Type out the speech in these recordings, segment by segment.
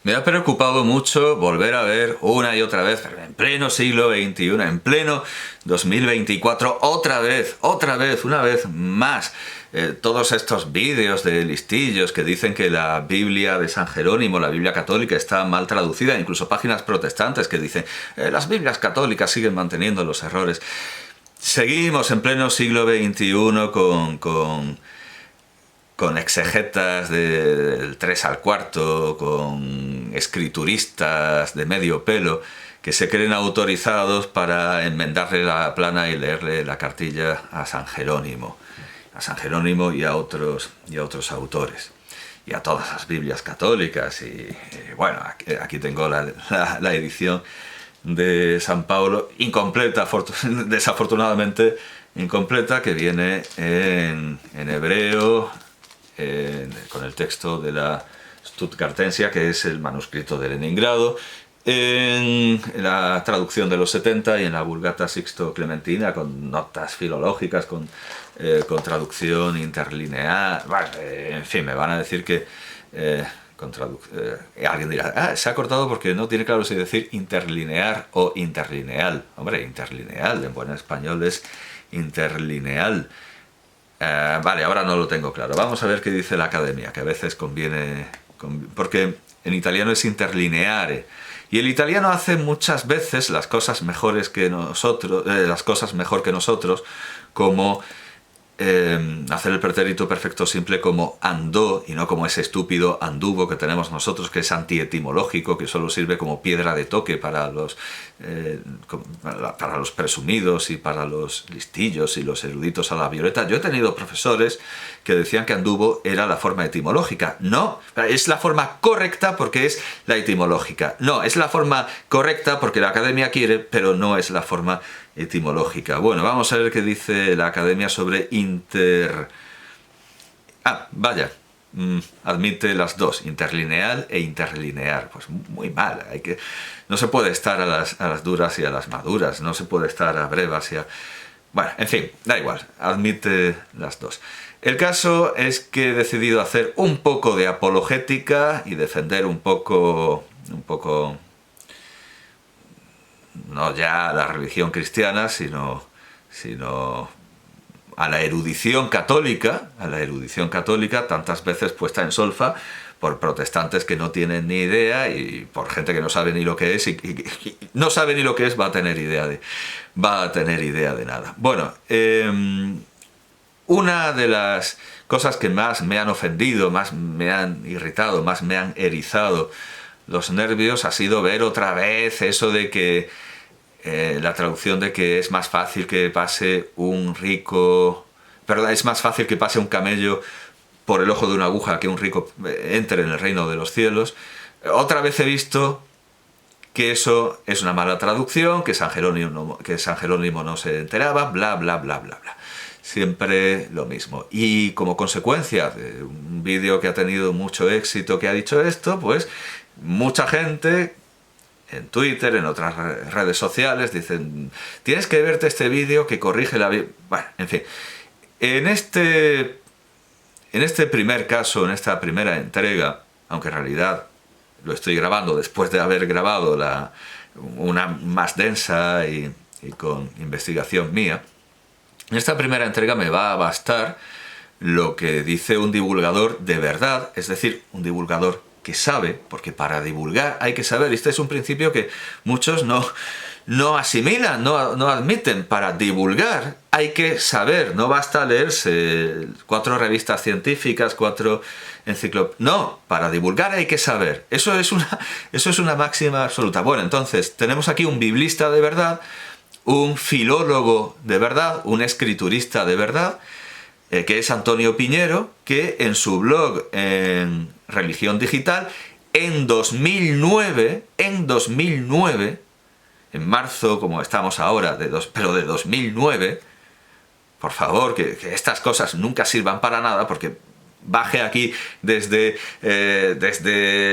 Me ha preocupado mucho volver a ver una y otra vez, pero en pleno siglo XXI, en pleno 2024, otra vez, una vez más, todos estos vídeos de listillos que dicen que la Biblia de San Jerónimo, la Biblia católica, está mal traducida, incluso páginas protestantes que dicen las Biblias católicas siguen manteniendo los errores. Seguimos en pleno siglo XXI con exegetas del 3 al cuarto, con escrituristas de medio pelo, que se creen autorizados para enmendarle la plana y leerle la cartilla a San Jerónimo y a otros autores, y a todas las Biblias católicas. Y bueno, aquí tengo la edición de San Pablo, incompleta, desafortunadamente incompleta, que viene en hebreo, con el texto de la Stuttgartensia, que es el manuscrito de Leningrado, en la traducción de los 70 y en la Vulgata Sixto Clementina, con notas filológicas, con traducción interlineal. Bueno, en fin, me van a decir que alguien dirá, se ha cortado porque no tiene claro si decir interlinear o interlineal. Hombre, interlineal, en buen español es interlineal. Vale, ahora no lo tengo claro. Vamos a ver qué dice la Academia, que a veces conviene, porque en italiano es interlineare, y el italiano hace muchas veces las cosas mejores que nosotros, mejor que nosotros, como hacer el pretérito perfecto simple como andó, y no como ese estúpido anduvo que tenemos nosotros, que es antietimológico, que solo sirve como piedra de toque para los presumidos y para los listillos y los eruditos a la violeta. Yo he tenido profesores que decían que anduvo era la forma etimológica. No, es la forma correcta porque es la etimológica. No, es la forma correcta porque la Academia quiere, pero no es la forma etimológica. Bueno, vamos a ver qué dice la Academia sobre admite las dos, interlineal e interlinear. Pues muy mal, no se puede estar a las duras y a las maduras, no se puede estar a brevas y a... Bueno, en fin, da igual, admite las dos. El caso es que he decidido hacer un poco de apologética y defender un poco no ya a la religión cristiana, sino a la erudición católica, tantas veces puesta en solfa por protestantes que no tienen ni idea, y por gente que no sabe ni lo que es, y no sabe ni lo que es, va a tener idea de nada. Bueno, una de las cosas que más me han ofendido, más me han irritado, más me han erizado los nervios, ha sido ver otra vez eso de que la traducción de que es más fácil que pase es más fácil que pase un camello por el ojo de una aguja que un rico entre en el reino de los cielos. Otra vez he visto que eso es una mala traducción, que San Jerónimo no se enteraba, bla, bla, bla, bla, bla. Siempre lo mismo. Y como consecuencia de un vídeo que ha tenido mucho éxito que ha dicho esto, pues mucha gente en Twitter, en otras redes sociales, dicen, tienes que verte este vídeo que corrige la... Bueno, en fin. En este primer caso, en esta primera entrega, aunque en realidad lo estoy grabando después de haber grabado una más densa y con investigación mía, en esta primera entrega me va a bastar lo que dice un divulgador de verdad, es decir, un divulgador que sabe, porque para divulgar hay que saber. Este es un principio que muchos no asimilan, no admiten. Para divulgar hay que saber, no basta leerse 4 revistas científicas, 4 enciclopedias. No, para divulgar hay que saber. Eso es una máxima absoluta. Bueno, entonces tenemos aquí un biblista de verdad, un filólogo de verdad, un escriturista de verdad, que es Antonio Piñero, que en su blog en Religión Digital, en 2009, en marzo, como estamos ahora, pero de 2009, por favor, que estas cosas nunca sirvan para nada, porque baje aquí desde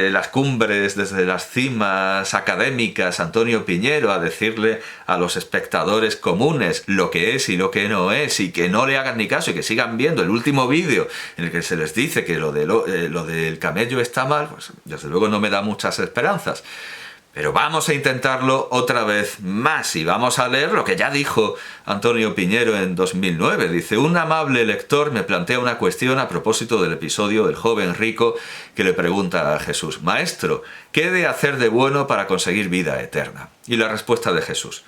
las cumbres, desde las cimas académicas, Antonio Piñero, a decirle a los espectadores comunes lo que es y lo que no es, y que no le hagan ni caso y que sigan viendo el último vídeo en el que se les dice que lo del camello está mal, pues desde luego no me da muchas esperanzas. Pero vamos a intentarlo otra vez más y vamos a leer lo que ya dijo Antonio Piñero en 2009. Dice: un amable lector me plantea una cuestión a propósito del episodio del joven rico que le pregunta a Jesús: Maestro, ¿qué he de hacer de bueno para conseguir vida eterna? Y la respuesta de Jesús: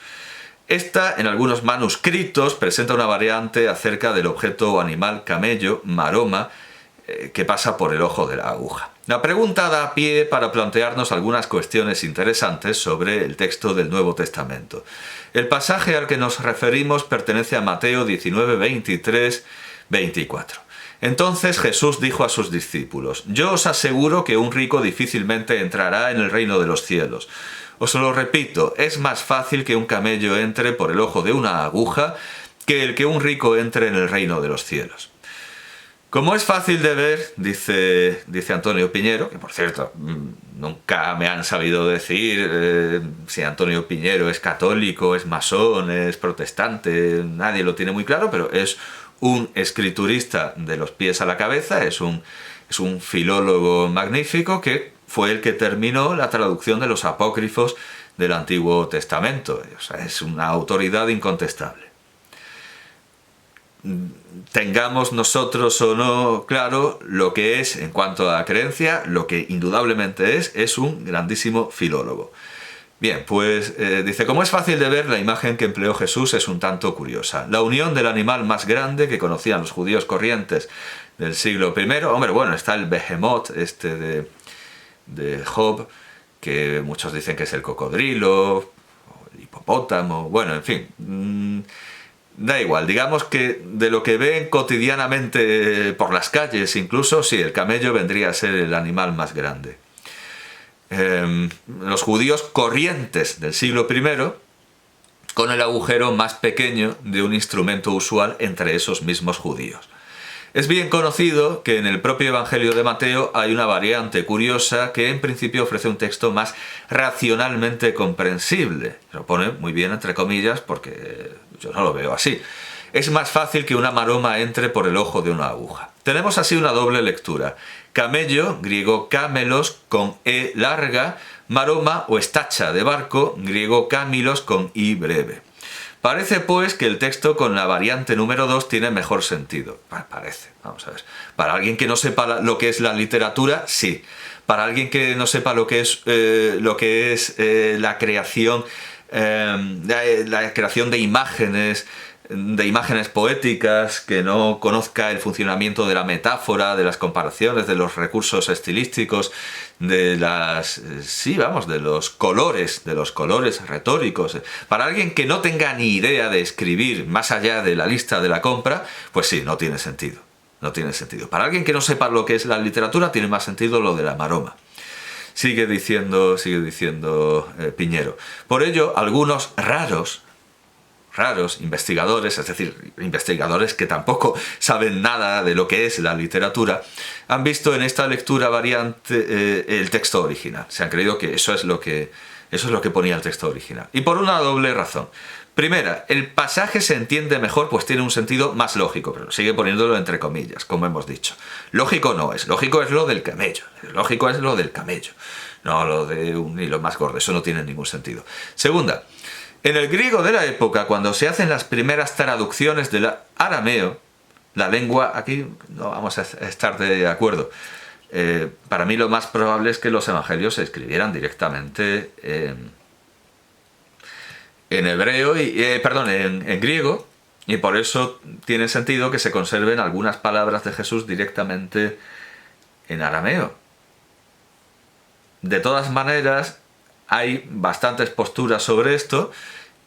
esta, en algunos manuscritos, presenta una variante acerca del objeto o animal camello, maroma, que pasa por el ojo de la aguja. La pregunta da pie para plantearnos algunas cuestiones interesantes sobre el texto del Nuevo Testamento. El pasaje al que nos referimos pertenece a Mateo 19, 23, 24. Entonces Jesús dijo a sus discípulos: yo os aseguro que un rico difícilmente entrará en el reino de los cielos. Os lo repito, es más fácil que un camello entre por el ojo de una aguja que el que un rico entre en el reino de los cielos. Como es fácil de ver, dice Antonio Piñero, que por cierto, nunca me han sabido decir si Antonio Piñero es católico, es masón, es protestante, nadie lo tiene muy claro, pero es un escriturista de los pies a la cabeza, es un filólogo magnífico que fue el que terminó la traducción de los apócrifos del Antiguo Testamento. O sea, es una autoridad incontestable. Tengamos nosotros o no claro lo que es en cuanto a creencia, lo que indudablemente es un grandísimo filólogo. Bien, pues dice: como es fácil de ver, la imagen que empleó Jesús es un tanto curiosa. La unión del animal más grande que conocían los judíos corrientes del siglo I. Hombre, bueno, está el Behemoth de Job, que muchos dicen que es el cocodrilo, o el hipopótamo, bueno, en fin. Da igual, digamos que de lo que ven cotidianamente por las calles incluso, sí, el camello vendría a ser el animal más grande. Los judíos corrientes del siglo I, con el agujero más pequeño de un instrumento usual entre esos mismos judíos. Es bien conocido que en el propio Evangelio de Mateo hay una variante curiosa que en principio ofrece un texto más racionalmente comprensible. Lo pone muy bien entre comillas porque yo no lo veo así. Es más fácil que una maroma entre por el ojo de una aguja. Tenemos así una doble lectura. Camello, griego camelos con E larga, maroma o estacha de barco, griego camilos con I breve. Parece pues que el texto con la variante número 2 tiene mejor sentido. Parece, vamos a ver. Para alguien que no sepa lo que es la literatura, sí. Para alguien que no sepa lo que es la creación de imágenes poéticas, que no conozca el funcionamiento de la metáfora, de las comparaciones, de los recursos estilísticos, de los colores retóricos. Para alguien que no tenga ni idea de escribir más allá de la lista de la compra, pues sí, no tiene sentido. No tiene sentido. Para alguien que no sepa lo que es la literatura, tiene más sentido lo de la maroma. Sigue diciendo Piñero. Por ello, algunos raros investigadores, es decir, investigadores que tampoco saben nada de lo que es la literatura, han visto en esta lectura variante el texto original. Se han creído que eso es lo que ponía el texto original. Y por una doble razón. Primera, el pasaje se entiende mejor, pues tiene un sentido más lógico, pero sigue poniéndolo entre comillas, como hemos dicho. Lógico no es, lógico es lo del camello, lógico es lo del camello, no lo de un hilo más gordo, eso no tiene ningún sentido. Segunda, en el griego de la época, cuando se hacen las primeras traducciones del arameo, la lengua, aquí no vamos a estar de acuerdo, para mí lo más probable es que los evangelios se escribieran directamente en griego, y por eso tiene sentido que se conserven algunas palabras de Jesús directamente en arameo. De todas maneras, hay bastantes posturas sobre esto,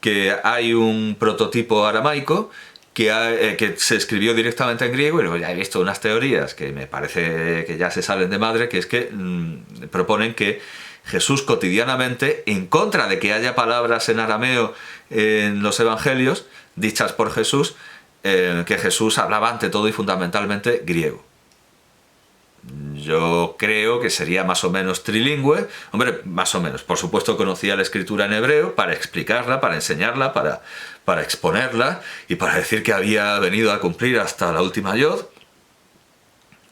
que hay un prototipo aramaico que se escribió directamente en griego, y luego ya he visto unas teorías que me parece que ya se salen de madre, que es que proponen que Jesús cotidianamente, en contra de que haya palabras en arameo en los evangelios, dichas por Jesús, que Jesús hablaba ante todo y fundamentalmente griego. yo creo que sería más o menos trilingüe. Hombre, más o menos. Por supuesto conocía la escritura en hebreo para explicarla, para enseñarla, para exponerla y para decir que había venido a cumplir hasta la última yod.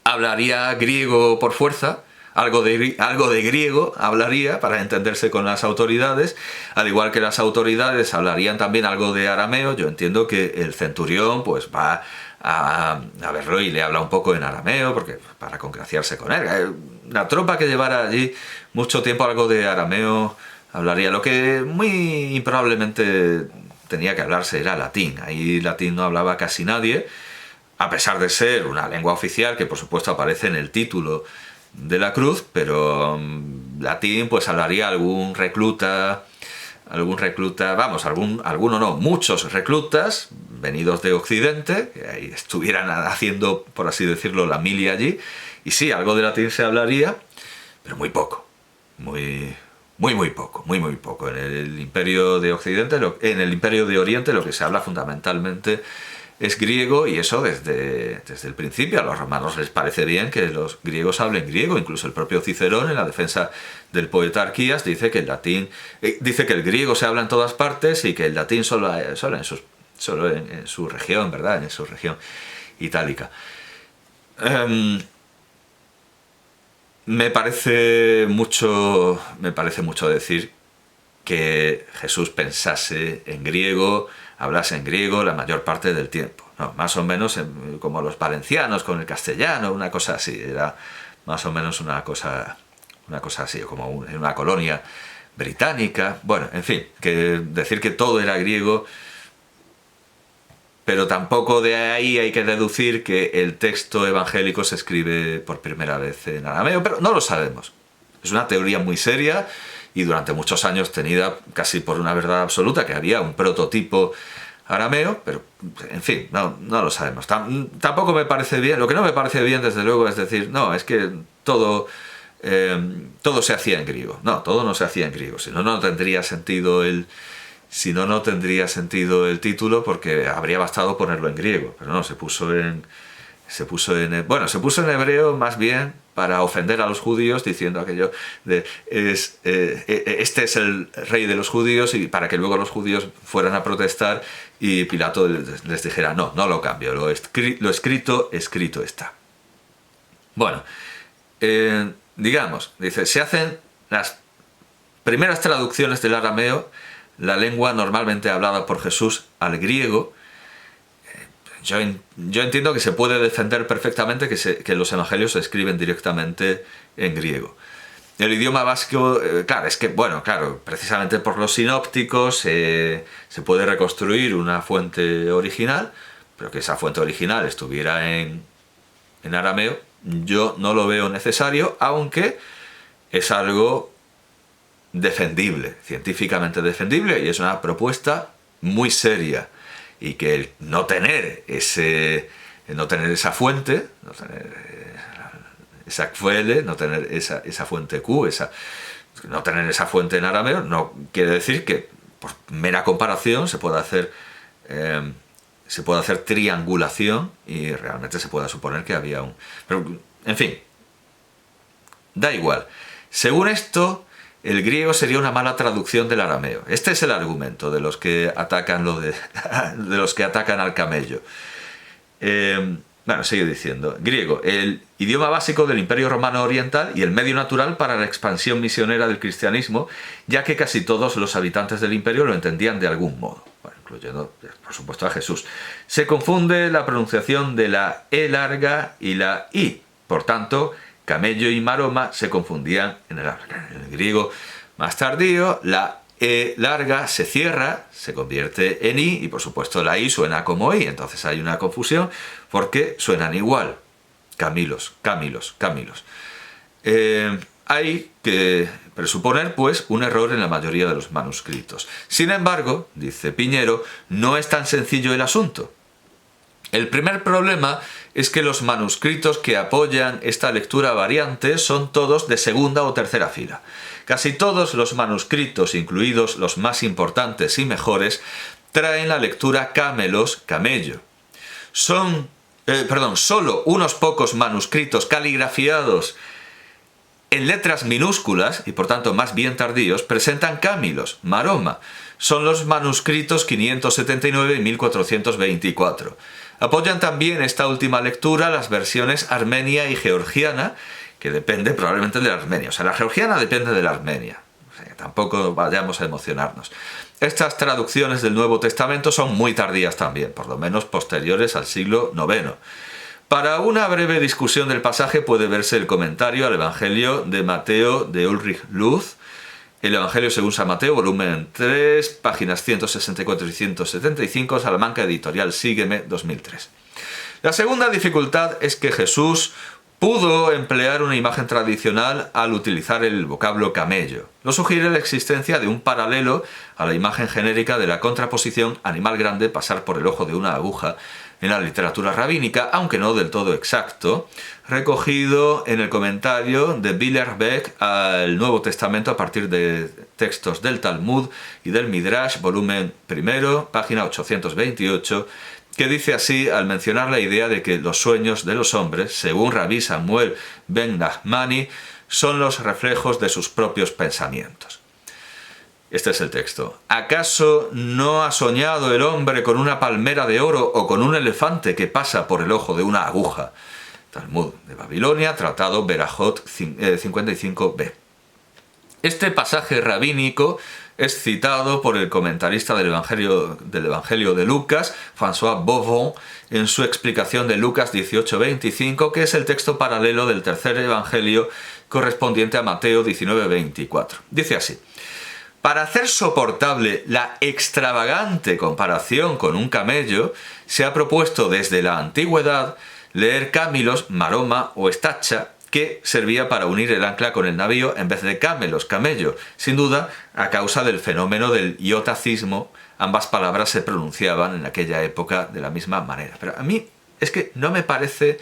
Hablaría griego por fuerza, algo de griego hablaría para entenderse con las autoridades, al igual que las autoridades hablarían también algo de arameo. Yo entiendo que el centurión pues va a verlo y le habla un poco en arameo porque para congraciarse con él. La tropa que llevara allí mucho tiempo algo de arameo hablaría. Lo que muy improbablemente tenía que hablarse era latín. Ahí latín no hablaba casi nadie, a pesar de ser una lengua oficial que por supuesto aparece en el título de la cruz, pero latín pues hablaría algún recluta, vamos, alguno no, muchos reclutas venidos de Occidente, que ahí estuvieran haciendo, por así decirlo, la mili allí, y sí, algo de latín se hablaría, pero muy poco, muy poco. En el Imperio de Occidente, en el Imperio de Oriente lo que se habla fundamentalmente es griego, y eso desde el principio. A los romanos les parece bien que los griegos hablen griego. Incluso el propio Cicerón, en la defensa del poeta Arquías, dice que el latín, dice que el griego se habla en todas partes y que el latín solo en su región, ¿verdad? En su región itálica. Me parece mucho decir que Jesús pensase en griego, hablase en griego la mayor parte del tiempo. No, más o menos como los valencianos con el castellano, una cosa así. Era más o menos una cosa así, como en una colonia británica. Bueno, en fin, que decir que todo era griego, pero tampoco de ahí hay que deducir que el texto evangélico se escribe por primera vez en arameo, pero no lo sabemos. Es una teoría muy seria y durante muchos años tenida casi por una verdad absoluta, que había un prototipo arameo, pero en fin, no lo sabemos. Tampoco me parece bien, lo que no me parece bien desde luego es decir, no, es que todo se hacía en griego. No, todo no se hacía en griego, si no, no tendría sentido el título, porque habría bastado ponerlo en griego, pero no, se puso en hebreo más bien para ofender a los judíos, diciendo aquello de este es el rey de los judíos, y para que luego los judíos fueran a protestar y Pilato les dijera no lo cambio, lo escrito está. Bueno, digamos, dice, se hacen las primeras traducciones del arameo, la lengua normalmente hablada por Jesús, al griego. Yo entiendo que se puede defender perfectamente que los evangelios se escriben directamente en griego. El idioma básico, precisamente por los sinópticos se puede reconstruir una fuente original, pero que esa fuente original estuviera en arameo, yo no lo veo necesario, aunque es algo defendible, científicamente defendible, y es una propuesta muy seria. Y que el no tener esa fuente, no tener esa QL, no tener esa fuente Q, no tener esa fuente en arameo, no quiere decir que por mera comparación se pueda hacer triangulación y realmente se pueda suponer que había un... Pero, en fin, da igual. Según esto, el griego sería una mala traducción del arameo. Este es el argumento de los que atacan de los que atacan al camello. Sigue diciendo. Griego, el idioma básico del Imperio Romano Oriental y el medio natural para la expansión misionera del cristianismo, ya que casi todos los habitantes del imperio lo entendían de algún modo, incluyendo, por supuesto, a Jesús. Se confunde la pronunciación de la E larga y la I. Por tanto, camello y maroma se confundían en el griego más tardío. La E larga se cierra, se convierte en I, y por supuesto la I suena como I, entonces hay una confusión porque suenan igual. Camilos. Hay que presuponer, pues, un error en la mayoría de los manuscritos. Sin embargo, dice Piñero, no es tan sencillo el asunto. El primer problema es que los manuscritos que apoyan esta lectura variante son todos de segunda o tercera fila. Casi todos los manuscritos, incluidos los más importantes y mejores, traen la lectura camelos, camello. Son solo unos pocos manuscritos caligrafiados en letras minúsculas, y por tanto más bien tardíos, presentan cámilos, maroma. Son los manuscritos 579 y 1424. Apoyan también esta última lectura las versiones armenia y georgiana, que depende probablemente de la armenia. O sea, la georgiana depende de la armenia. O sea, tampoco vayamos a emocionarnos. Estas traducciones del Nuevo Testamento son muy tardías también, por lo menos posteriores al siglo IX. Para una breve discusión del pasaje puede verse el comentario al Evangelio de Mateo de Ulrich Luz, el Evangelio según San Mateo, volumen 3, páginas 164 y 175, Salamanca, editorial Sígueme, 2003. La segunda dificultad es que Jesús pudo emplear una imagen tradicional al utilizar el vocablo camello. Lo sugiere la existencia de un paralelo a la imagen genérica de la contraposición animal grande pasar por el ojo de una aguja en la literatura rabínica, aunque no del todo exacto, recogido en el comentario de Billerbeck al Nuevo Testamento a partir de textos del Talmud y del Midrash, volumen 1, página 828, que dice así al mencionar la idea de que los sueños de los hombres, según Rabí Samuel ben Nachmani, son los reflejos de sus propios pensamientos. Este es el texto. ¿Acaso no ha soñado el hombre con una palmera de oro o con un elefante que pasa por el ojo de una aguja? Talmud de Babilonia, Tratado Berajot 55b. Este pasaje rabínico es citado por el comentarista del Evangelio de Lucas, François Bovon, en su explicación de Lucas 18:25, que es el texto paralelo del tercer Evangelio correspondiente a Mateo 19:24. Dice así: para hacer soportable la extravagante comparación con un camello, se ha propuesto desde la antigüedad leer cámilos, maroma o estacha, que servía para unir el ancla con el navío en vez de camelos, camello. Sin duda, a causa del fenómeno del iotacismo, ambas palabras se pronunciaban en aquella época de la misma manera. Pero a mí es que no me parece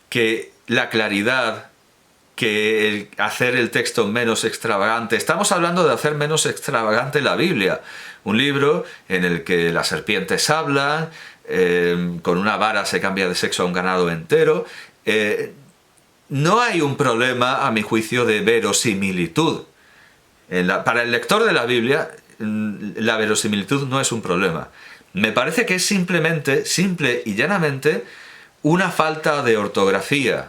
que la claridad, que el hacer el texto menos extravagante. Estamos hablando de hacer menos extravagante la Biblia. Un libro en el que las serpientes hablan, con una vara se cambia de sexo a un ganado entero. No hay un problema, a mi juicio, de verosimilitud. Para el lector de la Biblia, la verosimilitud no es un problema. Me parece que es simplemente, simple y llanamente, una falta de ortografía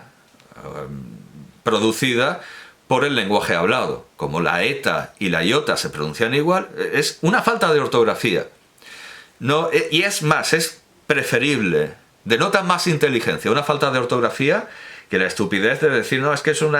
producida por el lenguaje hablado. Como la eta y la iota se pronuncian igual, es una falta de ortografía. No, y es más, es preferible, denota más inteligencia una falta de ortografía que la estupidez de decir, no, es que eso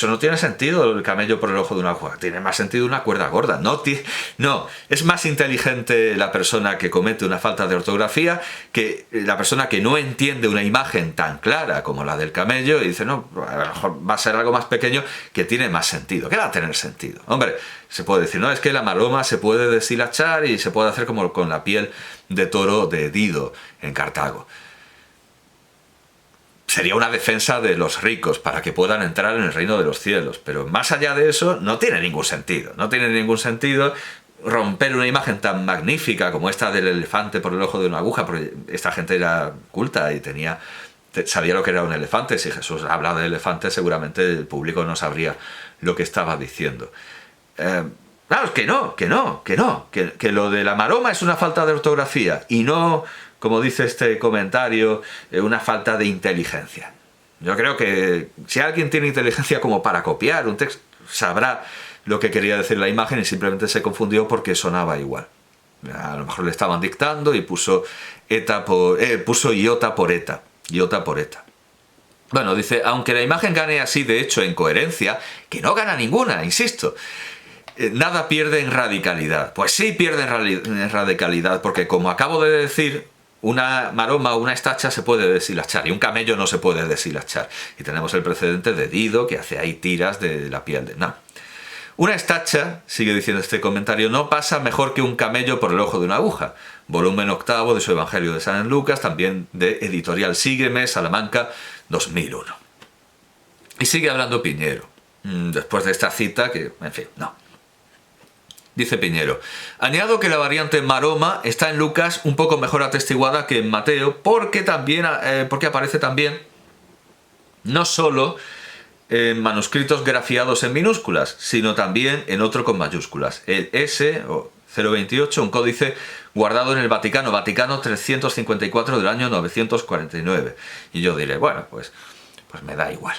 no tiene sentido, el camello por el ojo de una aguja. Tiene más sentido una cuerda gorda. No, es más inteligente la persona que comete una falta de ortografía que la persona que no entiende una imagen tan clara como la del camello y dice, no, a lo mejor va a ser algo más pequeño que tiene más sentido. ¿Qué va a tener sentido? Hombre, se puede decir, no, es que la maroma se puede deshilachar y se puede hacer como con la piel de toro de Dido en Cartago. Sería una defensa de los ricos para que puedan entrar en el reino de los cielos. Pero más allá de eso, no tiene ningún sentido. No tiene ningún sentido romper una imagen tan magnífica como esta del elefante por el ojo de una aguja, porque esta gente era culta y sabía lo que era un elefante. Si Jesús habla de elefante, seguramente el público no sabría lo que estaba diciendo. Claro, que lo de la maroma es una falta de ortografía y no, como dice este comentario, una falta de inteligencia. Yo creo que si alguien tiene inteligencia como para copiar un texto, sabrá lo que quería decir la imagen y simplemente se confundió porque sonaba igual. A lo mejor le estaban dictando y puso iota por eta. Iota por eta. Bueno, dice, aunque la imagen gane así de hecho en coherencia, que no gana ninguna, insisto, nada pierde en radicalidad. Pues sí pierde en radicalidad, porque como acabo de decir, una maroma o una estacha se puede deshilachar y un camello no se puede deshilachar. Y tenemos el precedente de Dido, que hace ahí tiras de la piel de... No. Una estacha, sigue diciendo este comentario, no pasa mejor que un camello por el ojo de una aguja. Volumen 8 de su Evangelio de San Lucas, también de editorial Sígueme, Salamanca, 2001. Y sigue hablando Piñero, después de esta cita que, en fin, no. Dice Piñero, añado que la variante maroma está en Lucas un poco mejor atestiguada que en Mateo, porque aparece también no solo en manuscritos grafiados en minúsculas, sino también en otro con mayúsculas. El S, o 028, un códice guardado en el Vaticano, Vaticano 354 del año 949. Y yo diré, bueno, pues me da igual,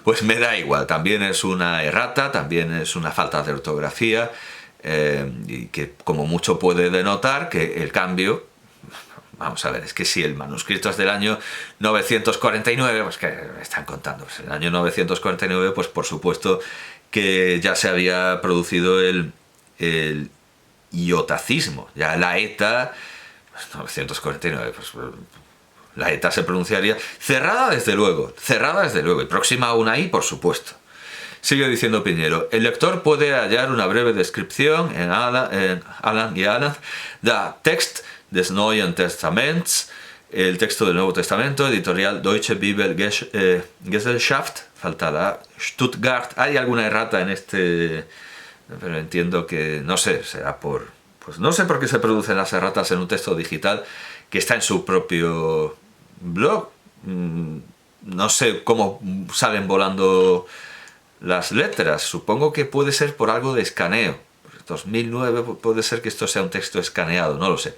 pues me da igual. También es una errata, también es una falta de ortografía, y que como mucho puede denotar que el cambio... Vamos a ver, es que si el manuscrito es del año 949, pues que me están contando, pues en el año 949, pues por supuesto que ya se había producido el iotacismo, ya la ETA, pues 949, pues la ETA se pronunciaría cerrada desde luego, y próxima a una I, por supuesto. Sigue diciendo Piñero, el lector puede hallar una breve descripción en Alan y Alan, da text des Neuen Testaments, el texto del Nuevo Testamento, editorial Deutsche Bibelgesellschaft, falta la Stuttgart. Hay alguna errata en este, pero entiendo que, no sé, será por... Pues no sé por qué se producen las erratas en un texto digital que está en su propio blog. No sé cómo salen volando las letras. Supongo que puede ser por algo de escaneo. 2009 puede ser que esto sea un texto escaneado, no lo sé.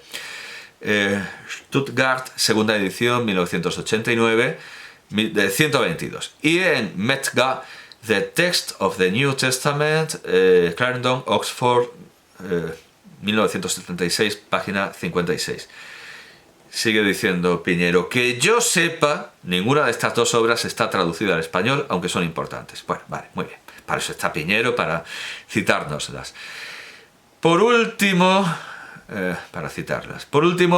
Stuttgart, segunda edición, 1989, de 122. Y en Metzger, The Text of the New Testament, Clarendon, Oxford, 1976, página 56. Sigue diciendo Piñero, que yo sepa, ninguna de estas dos obras está traducida al español, aunque son importantes. Bueno, vale, muy bien. Para eso está Piñero, para citárnoslas. Por último,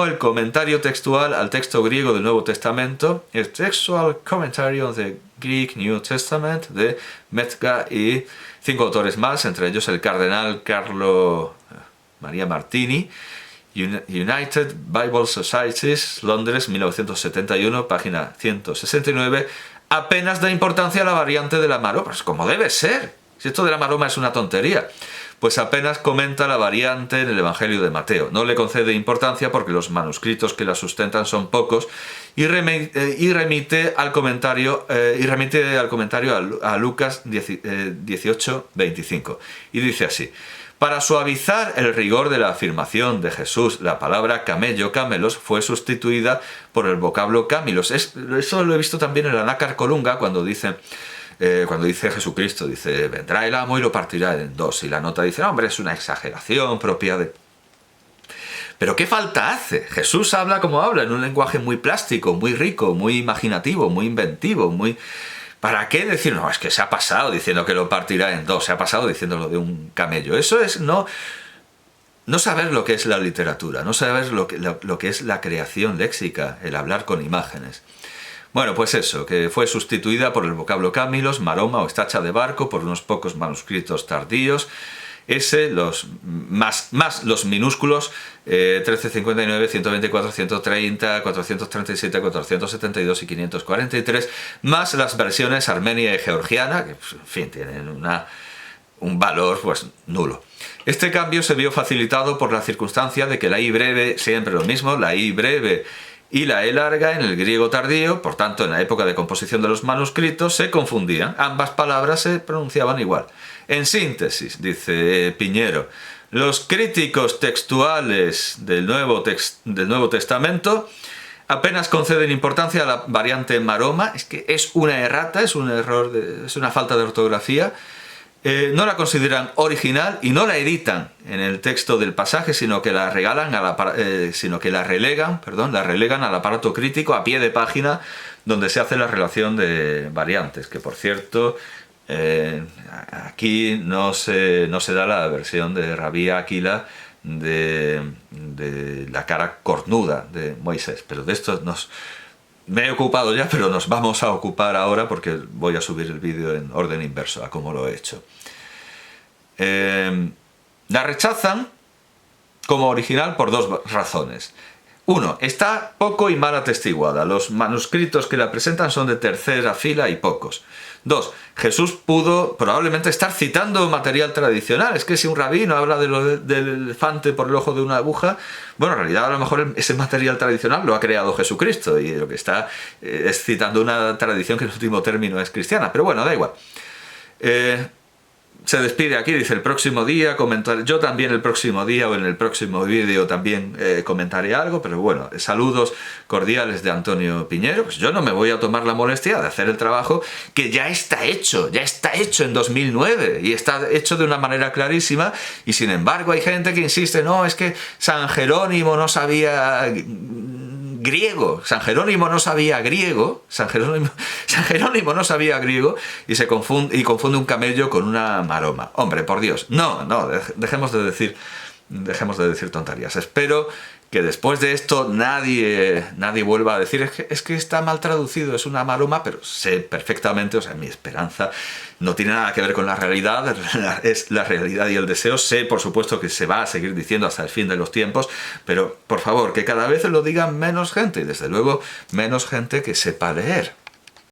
el comentario textual al texto griego del Nuevo Testamento, el Textual Commentary on the Greek New Testament de Metzger y 5 autores más, entre ellos el cardenal Carlo Maria Martini, United Bible Societies, Londres, 1971, página 169, apenas da importancia a la variante de la maroma, pues como debe ser. Si esto de la maroma es una tontería, pues apenas comenta la variante en el Evangelio de Mateo. No le concede importancia porque los manuscritos que la sustentan son pocos y remite al comentario a Lucas 18:25. Y dice así: para suavizar el rigor de la afirmación de Jesús, la palabra camello, camelos, fue sustituida por el vocablo cámilos. Eso lo he visto también en la Nácar Colunga cuando dice Jesucristo, dice, vendrá el amo y lo partirá en dos. Y la nota dice, no, hombre, es una exageración propia de... Pero ¿qué falta hace? Jesús habla como habla, en un lenguaje muy plástico, muy rico, muy imaginativo, muy inventivo, muy... ¿Para qué decir? No, es que se ha pasado diciendo que lo partirá en dos, se ha pasado diciéndolo de un camello. Eso es no saber lo que es la literatura, no saber lo que es la creación léxica, el hablar con imágenes. Bueno, pues eso, que fue sustituida por el vocablo cámilos, maroma o estacha de barco, por unos pocos manuscritos tardíos. Los minúsculos 1359, 124, 130, 437, 472 y 543, más las versiones armenia y georgiana, que en fin tienen un valor pues nulo. Este cambio se vio facilitado por la circunstancia de que la I breve, siempre lo mismo, la I breve y la E larga en el griego tardío, por tanto en la época de composición de los manuscritos, se confundían, ambas palabras se pronunciaban igual. En síntesis, dice Piñero, los críticos textuales del Nuevo Testamento apenas conceden importancia a la variante maroma, es que es una errata, es un error, es una falta de ortografía, no la consideran original y no la editan en el texto del pasaje, sino que la relegan al aparato crítico a pie de página donde se hace la relación de variantes, que por cierto aquí no se da la versión de Rabí Aquila de la cara cornuda de Moisés, pero de esto me he ocupado ya, pero nos vamos a ocupar ahora porque voy a subir el vídeo en orden inverso a cómo lo he hecho. La rechazan como original por dos razones. Uno, está poco y mal atestiguada. Los manuscritos que la presentan son de tercera fila y pocos. Dos, Jesús pudo probablemente estar citando material tradicional. Es que si un rabino habla del elefante por el ojo de una aguja, bueno, en realidad a lo mejor ese material tradicional lo ha creado Jesucristo y lo que está es citando una tradición que en último término es cristiana. Pero bueno, da igual. Se despide aquí, dice el próximo día comentaré, yo también el próximo día o en el próximo vídeo también comentaré algo, pero bueno, saludos cordiales de Antonio Piñero. Pues yo no me voy a tomar la molestia de hacer el trabajo que ya está hecho en 2009 y está hecho de una manera clarísima, y sin embargo hay gente que insiste, no, es que San Jerónimo no sabía griego, San Jerónimo no sabía griego, San Jerónimo no sabía griego y confunde un camello con una maroma. Hombre, por Dios, no, dejemos de decir tonterías. Espero que después de esto nadie vuelva a decir es que está mal traducido, es una maroma, pero sé perfectamente, o sea, mi esperanza no tiene nada que ver con la realidad, es la realidad y el deseo. Sé, por supuesto, que se va a seguir diciendo hasta el fin de los tiempos, pero por favor, que cada vez lo digan menos gente, y desde luego menos gente que sepa leer.